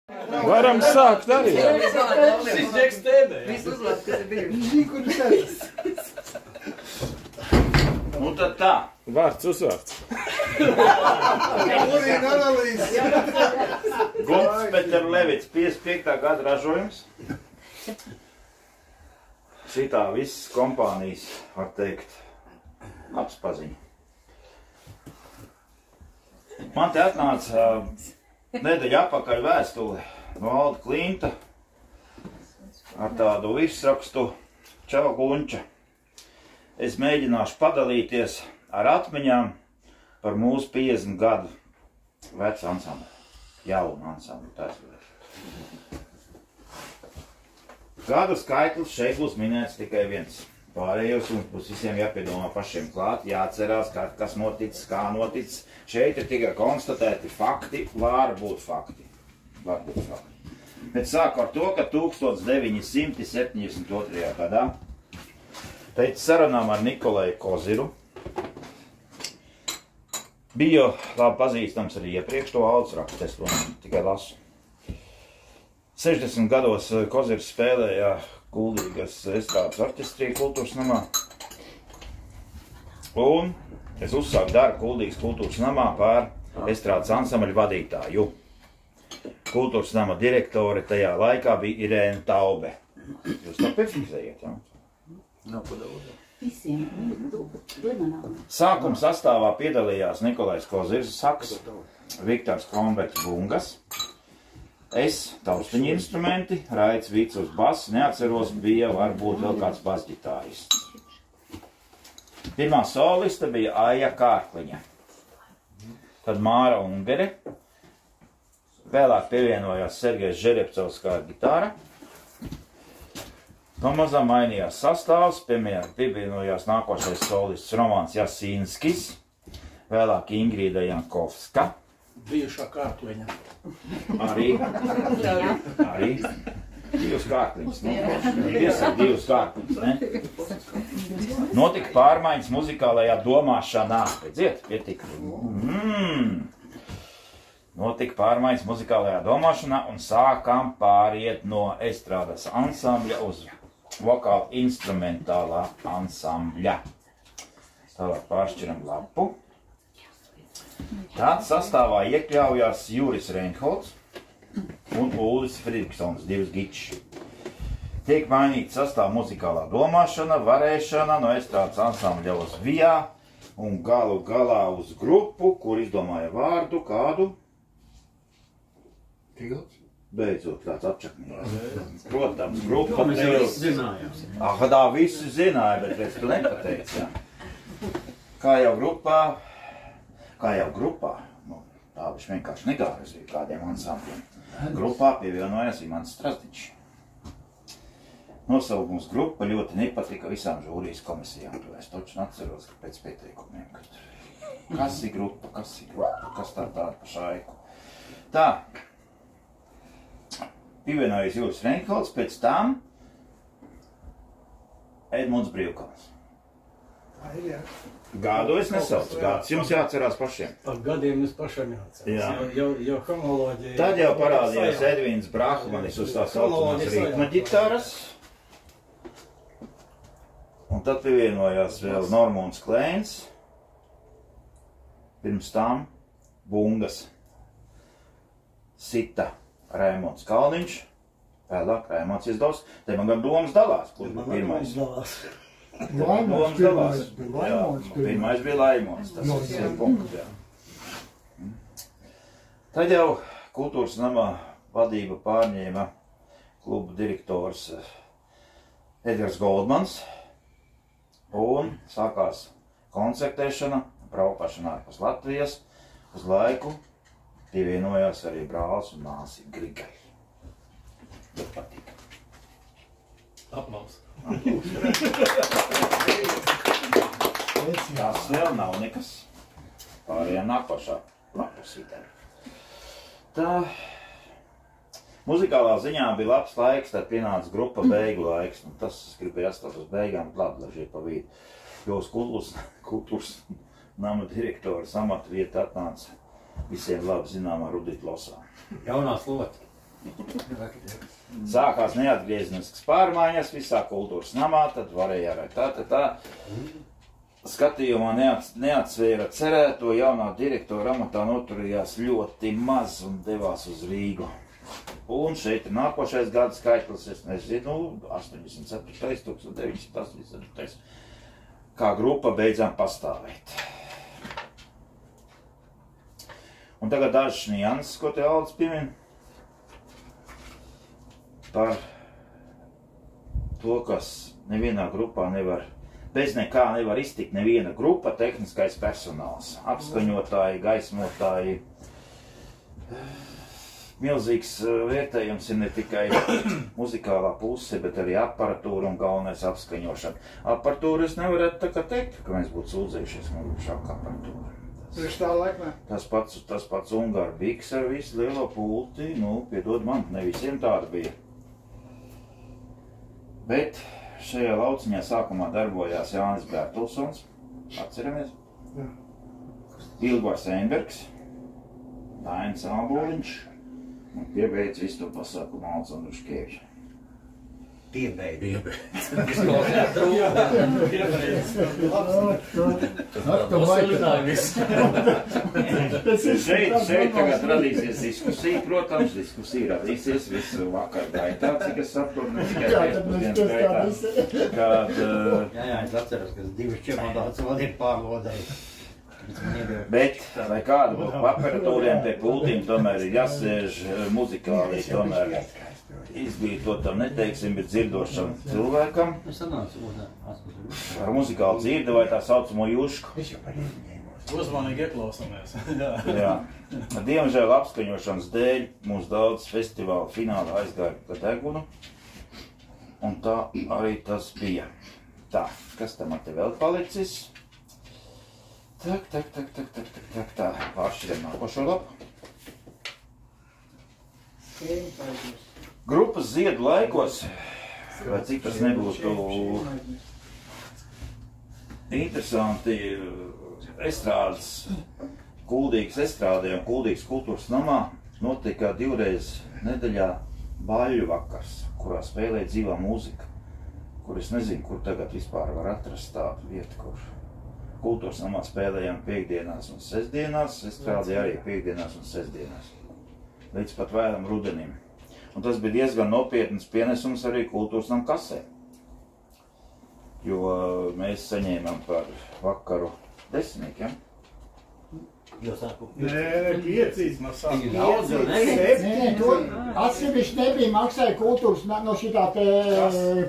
Varam sākt arī. Šis džeks tēdē. Viss uzvārds, kas ir bijuši. Zini, kur ir sēdis. Nu tad tā. Vārds uzvārds. Urīna analīzes. Gunts Peterlevits, 55. gada ražojums. Šitā visas kompānijas, var teikt, apspaziņa. Man te atnāca nedēļa apakaļ vēstuli no Alda Klinta ar tādu virsrakstu Čau Gunča. Es mēģināšu padalīties ar atmiņām par mūsu 50 gadu vecu ansambli, jaunu ansambli. Gadu skaitlis šeit būs minēts tikai viens. Pārējos mums būs visiem jāpiedomā pašiem klāt, jāatcerās, kas noticis, kā noticis. Šeit ir tikai konstatēti fakti, var būt fakti. Bet sāku ar to, ka 1972. gadā pēc sarunām ar Nikolaju Koziru biju labi pazīstams arī iepriekš to Alds rakstu, es to tikai lasu. 60 gados Kozirs spēlēja Kuldīgas estrādes orķestrī Kultūras namā. Un es uzsāku darbu Kuldīgas Kultūras namā par estrādes ansambļu vadītāju. Kultūras nama direktore tajā laikā bija Irēna Taube. Jūs to piefiksējat, jā? Nav ko daudz. Sākuma sastāvā piedalījās Nikolais Kozirs Saks, Viktors Krombergs bungas, es taustiņu instrumenti, Raits Vīts uz bass, neatceros, bija varbūt vēl kāds basģitārists. Pirmā soliste bija Aija Kārkliņa, tad Māra Ungere, vēlāk pievienojās Sergejs Žerepcovs kā gitāra. Pamazām mainījās sastāvs, pievienojās nākošais solists Romāns Jasīnskis, vēlāk Ingrīda Jankovska. Bijušā Kārkliņa. Arī. Divas kārkliņas, ne? Iesaka divas kārkliņas, ne? Notika pārmaiņas muzikālajā domāšanā. Redziet, pietika. Notika pārmaiņas muzikālajā domāšanā un sākām pāriet no estrādes ansambļa uz vokāla instrumentālā ansambļa. Tālāk pāršķiram lapu. Tad sastāvā iekļaujās Juris Reinholds un Uldis Fridriksons, divas giči. Tiek mainīta sastāva muzikālā domāšana, varēšana no estrādes ansambļa uz vijā un galu galā uz grupu, kur izdomāja vārdu kādu. Beidzot, tāds apčaknījās. Protams, grupa tevis. Tā visi zināja, bet es tu nepateicu, jā. Kā jau grupā, nu, tā viņš vienkārši negārazīja kādiem ansambļiem. Grupā pievienojās Imants Strasdiņš. Nosaukums grupa ļoti nepatika visām žūrijas komisijām. Es toču atceros, ka pēc pieteikumiem, kad kas ir grupa, kas tā tāda pa šaiku. Tā. Pievienojas Juris Reinholds, pēc tam Edmunds Brīvkalns. Gādu es nesaucu, gādus jums jāatcerās pašiem. Ar gadiem es pašam jāatcerās, jo homoloģija... Tad jau parādījās Edvīns Brahmanis uz tā saucamās ritma ģitāras. Un tad pievienojās vēl Normons Klēns. Pirms tam bungas sita Raimonds Kalniņš, vēlāk Raimonds Izdovs. Te man gan domas dalās, kurš bija pirmais. Pirmais bija Laimons, tas ir punkts, jā. Tad jau Kultūras namā vadība pārņēma klubu direktors Edgars Goldmans un sākās koncertēšana, braukšana ārpus Latvijas. Uz laiku pievienojās arī brālis un māsi Grigai. Bet patīk. Aplaus. Tas vēl nav nekas. Pārējām nākošā lapusītē. Tā muzikālā ziņā bija labs laiks, tad pienāca grupa beigu laiks. Un tas es gribēju atstāt uz beigām, plādlažie pa vidu. Jo uz kultūras nama direktora amata vieta atnāca visiem labi zināmā Rudita Losā. Jaunā slota. Sākās neatgriezeniskas pārmaiņas visā kultūras namā, tad varēja arī tā. Skatījumā neatsvēra cerēto, jaunā direktora amatā noturējās ļoti maz un devās uz Rīgu. Un šeit ir nākošais gada skaitlis, es nezinu, 84. 1984. Kā grupa beidzām pastāvēt. Un tagad dažas nianses, ko te Aldis piemin par to, kas nevienā grupā nevar, bez nekā nevar iztikt neviena grupa, tehniskais personāls, apskaņotāji, gaismotāji. Milzīgs vērtējums ir ne tikai muzikālā puse, bet arī aparatūra un galvenais apskaņošana. Aparatūru es nevarētu tā kā teikt, ka mēs būtu sūdzējušies, man būtu šāka aparatūra. Tas pats Ungāru biks ar visu lielo pulti, piedod man, ne visiem tāda bija. Bet šajā lauciņā sākumā darbojās Jānis Bērtulsons, atceramies, Ilgvars Einbergs, Dainis Āboliņš, un piebeidz visu to pasākumu Alds Andruškevičs. Piebeidz. Šeit tagad radīsies diskusija, protams, diskusija radīsies visu vakar gaitā, cik es saprotu, ne tikai pēcpusdienas gaitā. Jā, es atceros, ka 2 čemodāts vēl ir pārlodēji. Bet, lai kādu būtu aparatūriem pie pultīm, tomēr ir jāsēž muzikāli, tomēr izglītotam neteiksim, bet dzirdošam cilvēkam ar muzikālu dzirdi vai tā saucamo jušku. Uzmanīgi ieklausamies. Jā. Diemžēl apskaņošanas dēļ mums daudz festivāla fināla aizgāja pa degunu, un tā arī tas bija. Tā, kas tam te vēl palicis? Tā, pāršķiram nākošo lapu. Grupas ziedu laikos, vai cik tas nebūtu interesanti, estrādes, Kuldīgas estrādē un Kuldīgas kultūras namā notika 2 reizes nedēļā baļu vakars, kurā spēlēja dzīvā mūzika, kur es nezinu, kur tagad vispār var atrast tādu vietu, kur kultūras namā spēlējām piekdienās un sestdienās, estrādē arī piekdienās un sestdienās, līdz pat vēlam rudenim. Un tas bija diezgan nopietns pienesums arī kultūras nama kasē, jo mēs saņēmām par vakaru 10, ja? Nē, 5 no sākuma. Atsevišķi nebija maksāja kultūras no šitā te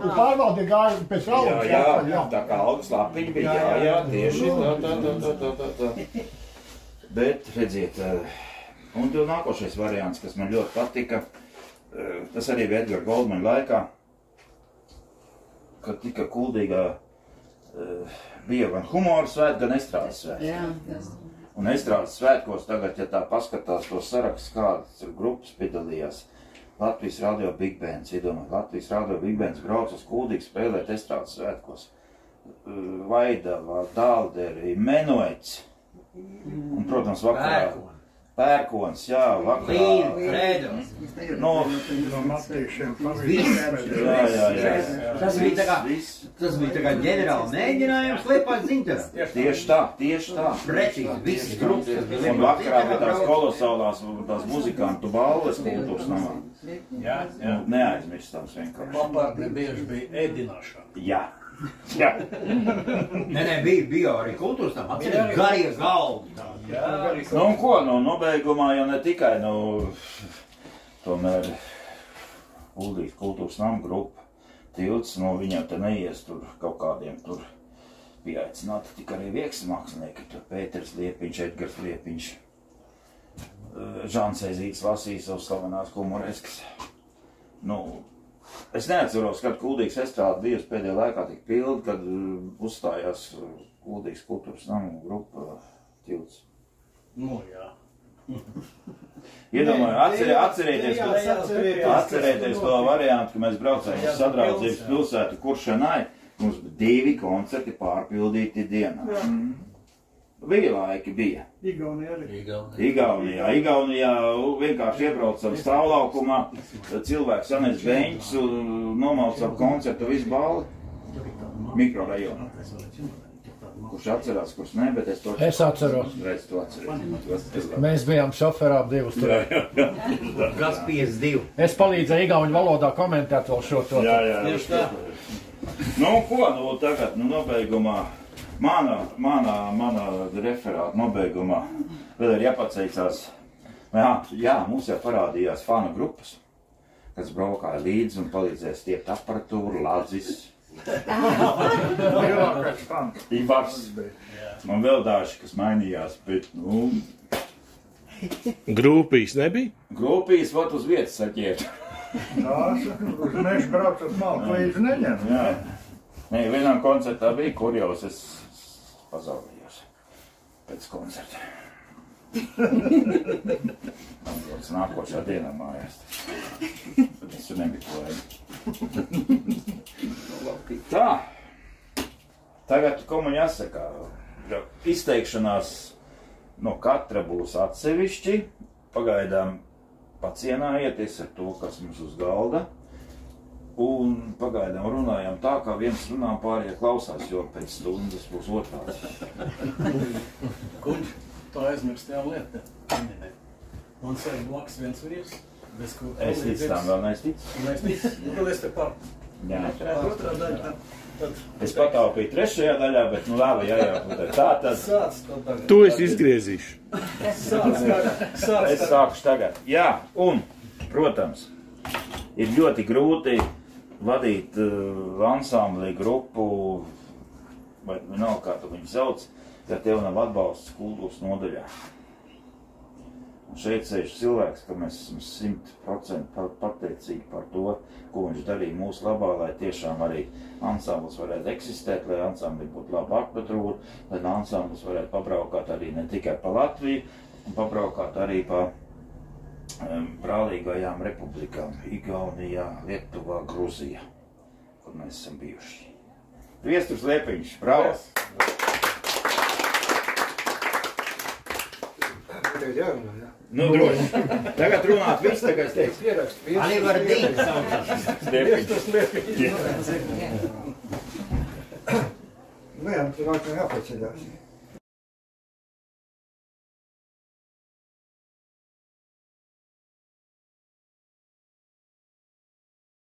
pārvalde gāja pēc valdes. Jā, tā kā algas lapiņa bija, jā, tieši tā. Bet, redziet, un vēl nākošais variants, kas man ļoti patika, tas arī bija Edgara Goldmaņa laikā, kad tika Kuldīgā bija gan humora svētki, gan estrādes svētki. Un estrādes svētkos tagad, ja tā paskatās to sarakstu, kādas grupas piedalījās, Latvijas radio Big Bands, iedomājiet, Latvijas radio Big Bands brauc uz Kuldīgu spēlēt estrādes svētkos. Vaidava, Dalderi, Menuets, un, protams, vakarā Pērkons, jā, vakarā. Frēdos. No Matīšiem jā. Tas bija tā kā ģenerāla mēģinājums liepāt zintaram. Tieši tā. Precīzi, visas grupas, kas bija Un vakarā bija tās kolosālās, tās muzikantu balles kultūras namā. Jā. Neaizmirstams vienkārši. Papārni bieži bija ēdināšana. Jā. Nē, bija arī kultūras tam, atceries garie galdi. Nu un ko, nobeigumā jau ne tikai, tomēr Kuldīgas kultūras nama grupa Tilts, viņam te neies tur kaut kādiem tur pieaicināti, tik arī vieksmākslinieki, tur Pēters Liepiņš, Edgars Liepiņš, Žants Ezīts lasīja savas slavenās humoreskas. Es neatceros, kad Kuldīgas estrāde bijusi pēdējā laikā tik pilda, kad uzstājās Kuldīgas kultūras nama grupa Tilts. Jā. Iedomāju, atcerieties to variantu, ka mēs braucējām uz Sadraudzības pilsētu Kuršanai, mums bija 2 koncerti pārpildīti dienā. Bija laiki, bija. Igaunijā arī. Igaunijā vienkārši iebraucam stāvlaukumā, cilvēks sanes beņķus, nomaucam koncertu visu balli. Mikrorajonu. Kurš atcerās, kurš ne, bet es to... Es atceros. Redz, tu atceries. Mēs bijām šoferām divus tur. Gas 52. Es palīdzēju igauņu valodā komentēt vēl šo to. Jā. Nu, ko, nu, tagad, nobeigumā, mana referāta nobeigumā vēl ir jāpaceicās. Jā, mums jau parādījās fanu grupas, kas braukāja līdzi un palīdzēja stiept aparatūru, lādzis. Ivars. Man vēl daži, kas mainījās, bet, nu... Grupīs nebija? Grupīs vot uz vietas saķiet. Tās, uz mežu braucat malku līdzi neņem. Jā. Nē, vienam koncertā bija, kur jau es pazaudījos pēc koncerta. Man dodas nākošā dienā mājās. Bet es tur nebiju klājumi. Tā. Tagad, ko man jāsaka, izteikšanās no katra būs atsevišķi. Pagaidām pacienājieties ar to, kas mums uz galda. Un pagaidām runājam tā, kā viens runā pārējie klausās, jo pēc stundas būs otrāds. Kuņš, to aizmirstījām lietu. Man sēd blakus viens vīrs. Es ticu tam vēl neestic. Nu, tad es te par. Jā. Otrā daļa. Es pataupīju trešajā daļā, bet nu labi, jāpatē. Tā tad. Sāc to tagad. To es izgriezīšu. Es sākušu tagad. Jā, un, protams, ir ļoti grūti vadīt ansambli grupu, vai nav kā tu viņu sauc, ja tev nav atbalsts kultūras nodaļā. Un šeit sēž cilvēks, ka mēs esam 100% pateicīgi par to, ko viņš darīja mūsu labā, lai tiešām arī ansamblis varētu eksistēt, lai ansambli būtu labi atpatrūri, lai ansamblis varētu pabraukāt arī ne tikai pa Latviju, un pabraukāt arī pa brālīgajām republikām Igaunijā, Lietuvā, Gruzijā, kur mēs esam bijuši. Viesturs Liepiņš, bravo! Nu, droši. Tagad runāt viss, tagad es teicu. Pierakstu. Arī var dīt saucās. Viesturs Liepiņš. Nu jā, tur nāk jāpaceļās.